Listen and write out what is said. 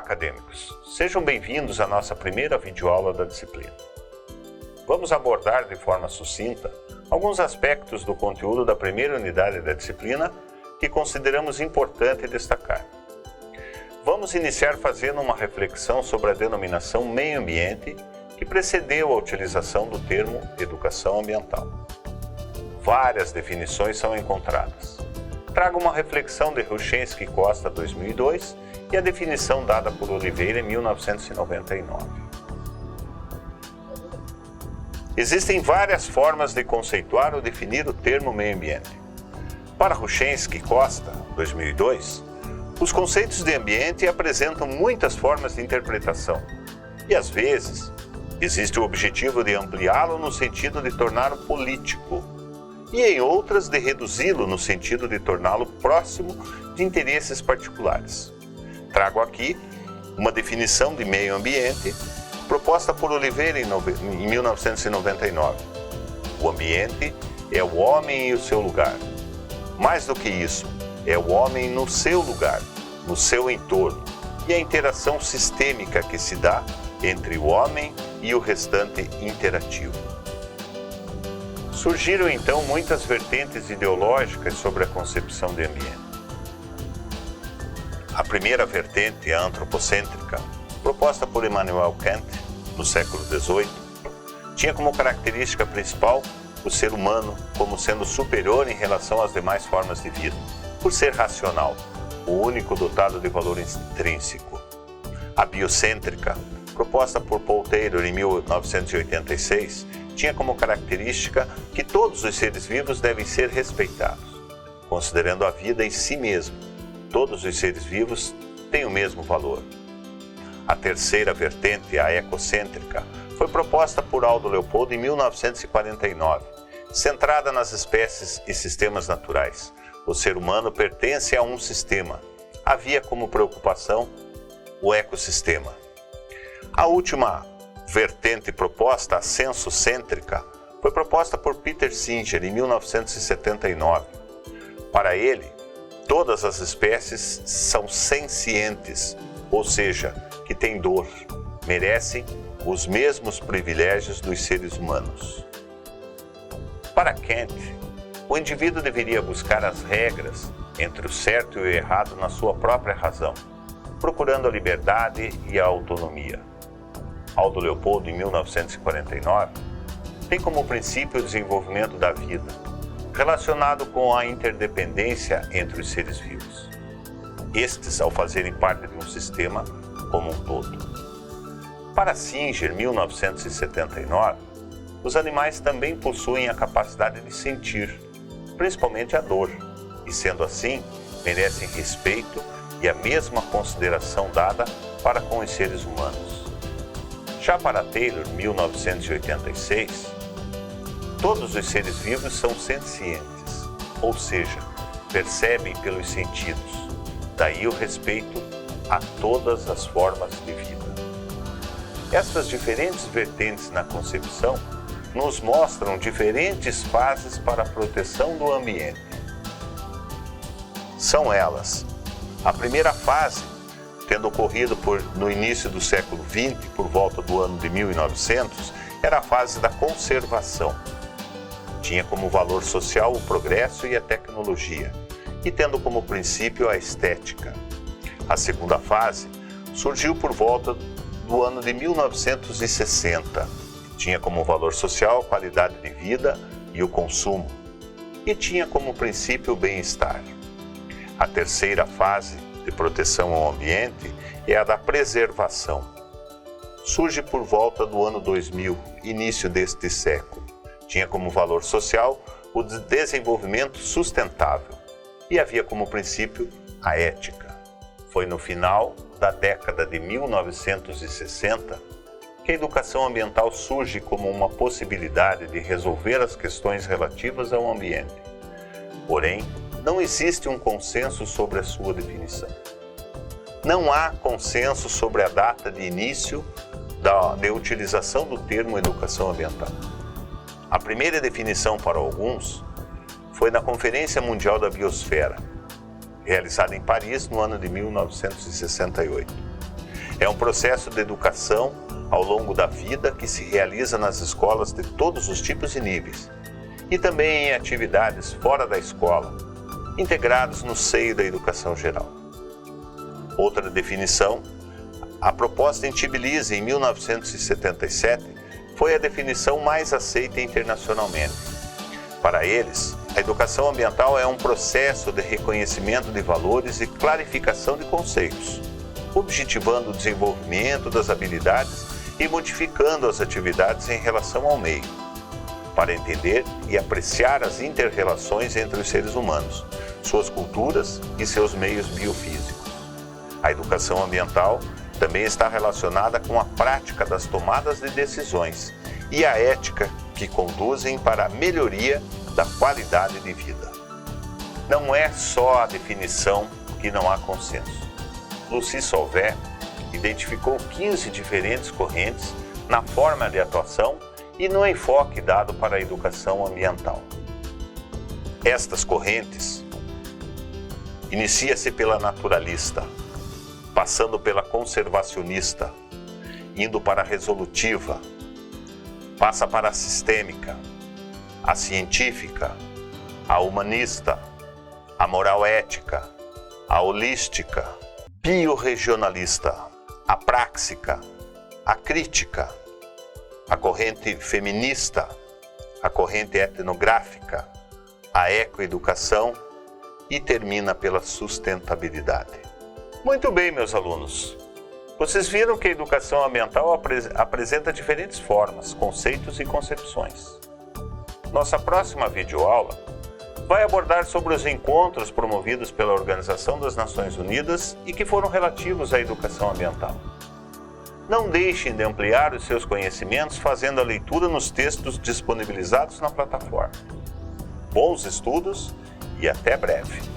acadêmicos! Sejam bem-vindos à nossa primeira videoaula da disciplina. Vamos abordar de forma sucinta alguns aspectos do conteúdo da primeira unidade da disciplina que consideramos importante destacar. Vamos iniciar fazendo uma reflexão sobre a denominação meio ambiente que precedeu a utilização do termo educação ambiental. Várias definições são encontradas. Trago uma reflexão de Hruszczynski Costa, 2002, e a definição dada por Oliveira em 1999. Existem várias formas de conceituar ou definir o termo meio ambiente. Para Hruszczynski Costa, 2002, os conceitos de ambiente apresentam muitas formas de interpretação e, às vezes, existe o objetivo de ampliá-lo no sentido de torná-lo político e, em outras, de reduzi-lo no sentido de torná-lo próximo de interesses particulares. Trago aqui uma definição de meio ambiente proposta por Oliveira em 1999. O ambiente é o homem e o seu lugar. Mais do que isso, é o homem no seu lugar, no seu entorno, e a interação sistêmica que se dá entre o homem e o restante interativo. Surgiram então muitas vertentes ideológicas sobre a concepção de ambiente. A primeira vertente, a antropocêntrica, proposta por Immanuel Kant no século XVIII, tinha como característica principal o ser humano como sendo superior em relação às demais formas de vida, por ser racional, o único dotado de valor intrínseco. A biocêntrica, proposta por Paul Taylor em 1986, tinha como característica que todos os seres vivos devem ser respeitados, considerando a vida em si mesmo. Todos os seres vivos têm o mesmo valor. A terceira vertente, a ecocêntrica, foi proposta por Aldo Leopoldo em 1949, centrada nas espécies e sistemas naturais. O ser humano pertence a um sistema. Havia como preocupação o ecossistema. A última vertente proposta, a sensocêntrica, foi proposta por Peter Singer em 1979. Para ele, todas as espécies são sencientes, ou seja, que têm dor, merecem os mesmos privilégios dos seres humanos. Para Kant, o indivíduo deveria buscar as regras entre o certo e o errado na sua própria razão, procurando a liberdade e a autonomia. Aldo Leopoldo, em 1949, tem como princípio o desenvolvimento da vida, relacionado com a interdependência entre os seres vivos. Estes, ao fazerem parte de um sistema como um todo. Para Singer, 1979, os animais também possuem a capacidade de sentir, principalmente a dor, e sendo assim, merecem respeito e a mesma consideração dada para com os seres humanos. Já para Taylor, 1986, todos os seres vivos são sencientes, ou seja, percebem pelos sentidos, daí o respeito a todas as formas de vida. Estas diferentes vertentes na concepção nos mostram diferentes fases para a proteção do ambiente. São elas: a primeira fase, tendo ocorrido no início do século XX, por volta do ano de 1900, era a fase da conservação. Tinha como valor social o progresso e a tecnologia, e tendo como princípio a estética. A segunda fase surgiu por volta do ano de 1960. Tinha como valor social a qualidade de vida e o consumo, e tinha como princípio o bem-estar. A terceira fase, de proteção ao ambiente, é a da preservação. Surge por volta do ano 2000, início deste século. Tinha como valor social o desenvolvimento sustentável e havia como princípio a ética. Foi no final da década de 1960 que a educação ambiental surge como uma possibilidade de resolver as questões relativas ao ambiente. Porém, não existe um consenso sobre a sua definição. Não há consenso sobre a data de início de utilização do termo educação ambiental. A primeira definição para alguns foi na Conferência Mundial da Biosfera, realizada em Paris no ano de 1968. É um processo de educação ao longo da vida que se realiza nas escolas de todos os tipos e níveis, e também em atividades fora da escola, integrados no seio da educação geral. Outra definição, a proposta em Tbilisi em 1977, foi a definição mais aceita internacionalmente. Para eles, a educação ambiental é um processo de reconhecimento de valores e clarificação de conceitos, objetivando o desenvolvimento das habilidades e modificando as atividades em relação ao meio, para entender e apreciar as inter-relações entre os seres humanos, suas culturas e seus meios biofísicos. A educação ambiental também está relacionada com a prática das tomadas de decisões e a ética que conduzem para a melhoria da qualidade de vida. Não é só a definição que não há consenso. Lucy Solvay identificou 15 diferentes correntes na forma de atuação e no enfoque dado para a educação ambiental. Estas correntes inicia-se pela naturalista, passando pela conservacionista, indo para a resolutiva, passa para a sistêmica, a científica, a humanista, a moral ética, a holística, biorregionalista, a práxica, a crítica, a corrente feminista, a corrente etnográfica, a ecoeducação e termina pela sustentabilidade. Muito bem, meus alunos. Vocês viram que a educação ambiental apresenta diferentes formas, conceitos e concepções. Nossa próxima videoaula vai abordar sobre os encontros promovidos pela Organização das Nações Unidas e que foram relativos à educação ambiental. Não deixem de ampliar os seus conhecimentos fazendo a leitura nos textos disponibilizados na plataforma. Bons estudos e até breve!